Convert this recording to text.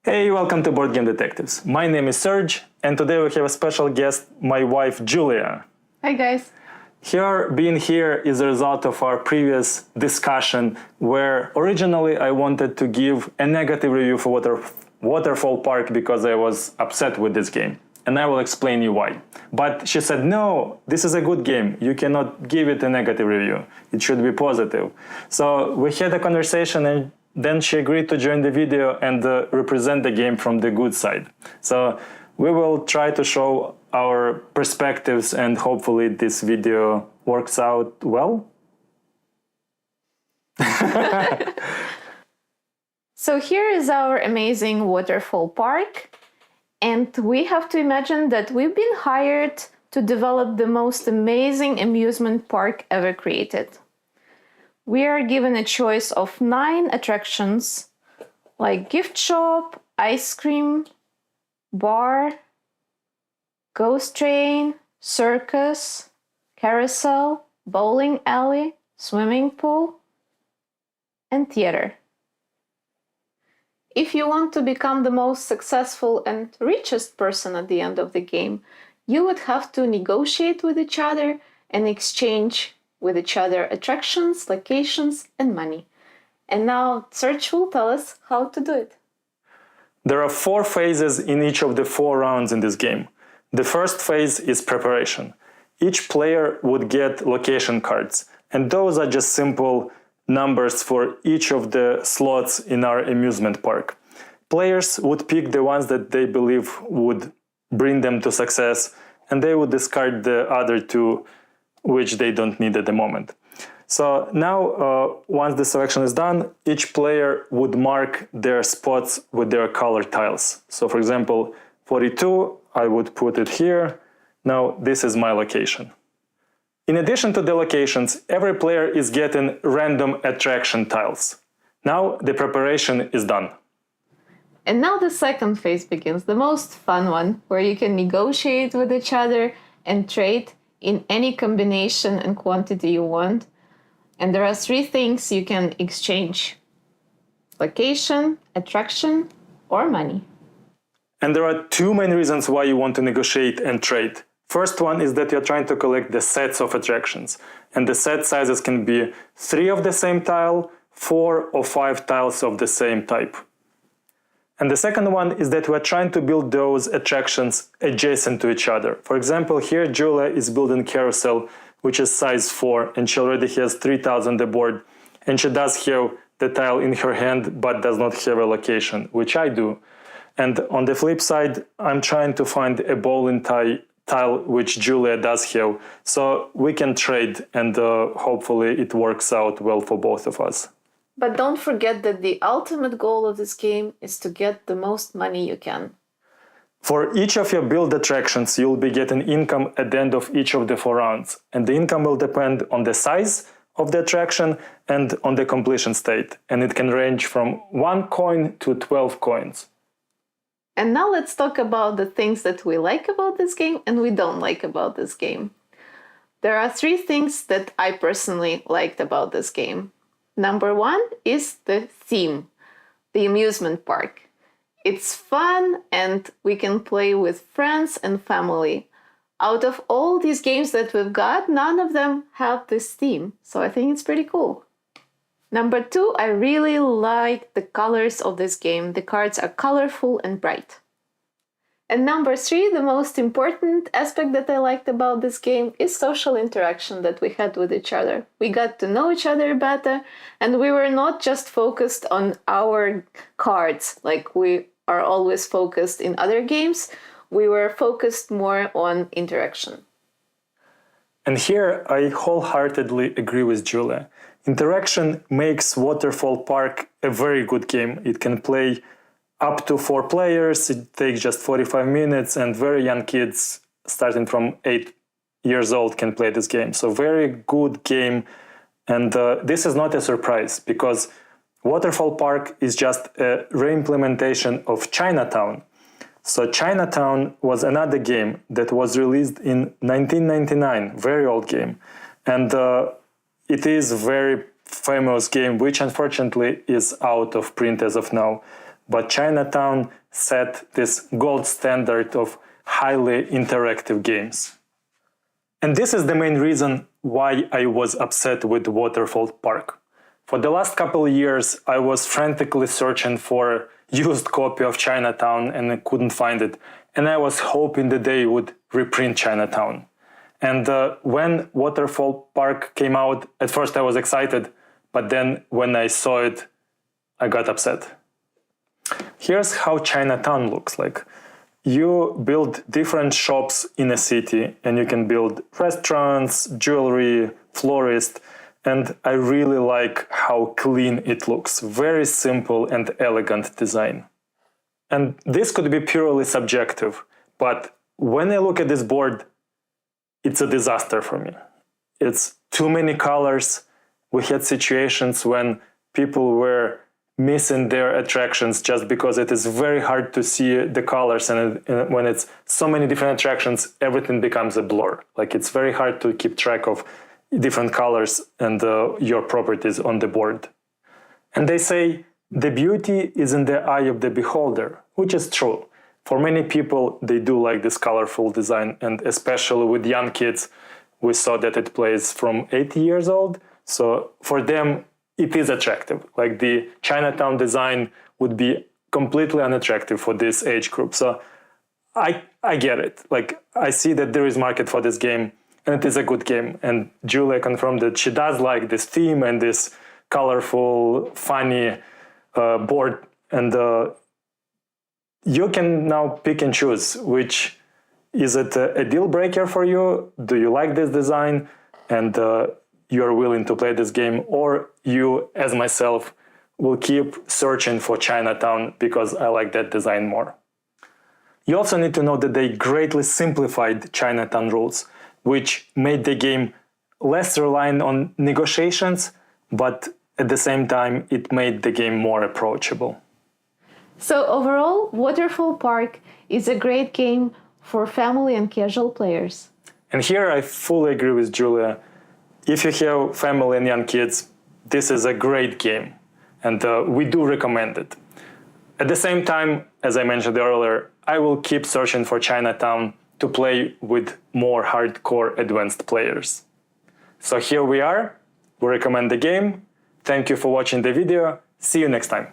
Hey, welcome to Board Game Detectives. My name is Serge, and today we have a special guest, my wife Julia. Hi guys. Being here is a result of our previous discussion where originally I wanted to give a negative review for Waterfall Park because I was upset with this game. And I will explain you why. But she said, no, this is a good game. You cannot give it a negative review. It should be positive. So we had a conversation and then she agreed to join the video and represent the game from the good side. So we will try to show our perspectives and hopefully this video works out well. So here is our amazing Waterfall Park. And we have to imagine that we've been hired to develop the most amazing amusement park ever created. We are given a choice of 9 attractions, like gift shop, ice cream, bar, ghost train, circus, carousel, bowling alley, swimming pool, and theater. If you want to become the most successful and richest person at the end of the game, you would have to negotiate with each other and exchange with each other attractions, locations, and money. And now Serge will tell us how to do it. There are 4 phases in each of the 4 rounds in this game. The first phase is preparation. Each player would get location cards, and those are just simple numbers for each of the slots in our amusement park. Players would pick the ones that they believe would bring them to success, and they would discard the other 2 which they don't need at the moment. So now, once the selection is done, each player would mark their spots with their color tiles. So for example, 42, I would put it here. Now this is my location. In addition to the locations, every player is getting random attraction tiles. Now the preparation is done. And now the second phase begins, the most fun one, where you can negotiate with each other and trade in any combination and quantity you want. And there are 3 things you can exchange: location, attraction, or money. And there are 2 main reasons why you want to negotiate and trade. First one is that you're trying to collect the sets of attractions, and the set sizes can be 3 of the same tile, 4 or 5 tiles of the same type. And the second one is that we're trying to build those attractions adjacent to each other. For example, here Julia is building carousel, which is size 4, and she already has 3 tiles on the board, and she does have the tile in her hand, but does not have a location, which I do. And on the flip side, I'm trying to find a bowling tile which Julia does have, so we can trade and hopefully it works out well for both of us. But don't forget that the ultimate goal of this game is to get the most money you can. For each of your build attractions, you'll be getting income at the end of each of the 4 rounds, and the income will depend on the size of the attraction and on the completion state, and it can range from 1 coin to 12 coins. And now let's talk about the things that we like about this game and we don't like about this game. There are 3 things that I personally liked about this game. Number 1 is the theme, the amusement park. It's fun and we can play with friends and family. Out of all these games that we've got, none of them have this theme, so I think it's pretty cool. Number 2, I really like the colors of this game. The cards are colorful and bright. And number 3, the most important aspect that I liked about this game is social interaction that we had with each other. We got to know each other better, and we were not just focused on our cards like we are always focused in other games. We were focused more on interaction. And here I wholeheartedly agree with Julia. Interaction makes Waterfall Park a very good game. It can play up to 4 players, it takes just 45 minutes, and very young kids starting from 8 years old can play this game. So very good game, and this is not a surprise because Waterfall Park is just a reimplementation of Chinatown. So Chinatown was another game that was released in 1999, very old game, and it is a very famous game which unfortunately is out of print as of now. but Chinatown set this gold standard of highly interactive games. And this is the main reason why I was upset with Waterfall Park. For the last couple of years, I was frantically searching for a used copy of Chinatown and I couldn't find it. And I was hoping that they would reprint Chinatown. And when Waterfall Park came out, at first I was excited, but then when I saw it, I got upset. Here's how Chinatown looks like. You build different shops in a city and you can build restaurants, jewelry, florist, and I really like how clean it looks. Very simple and elegant design. And this could be purely subjective, but when I look at this board, it's a disaster for me. It's too many colors. We had situations when people were missing their attractions just because it is very hard to see the colors, and when it's so many different attractions, everything becomes a blur. Like it's very hard to keep track of different colors and your properties on the board. And they say the beauty is in the eye of the beholder, which is true. For many people, they do like this colorful design, and especially with young kids, we saw that it plays from 8 years old. So for them, it is attractive. Like the Chinatown design would be completely unattractive for this age group. So I get it. Like I see that there is market for this game, and it is a good game. And Julia confirmed that she does like this theme and this colorful, funny board. And you can now pick and choose which. Is it a deal breaker for you? Do you like this design and you're willing to play this game? Or you, as myself, will keep searching for Chinatown because I like that design more. You also need to know that they greatly simplified Chinatown rules, which made the game less reliant on negotiations, but at the same time, it made the game more approachable. So overall, Waterfall Park is a great game for family and casual players. And here I fully agree with Julia. If you have family and young kids, this is a great game, and we do recommend it. At the same time, as I mentioned earlier, I will keep searching for Chinatown to play with more hardcore advanced players. So here we are. We recommend the game. Thank you for watching the video. See you next time.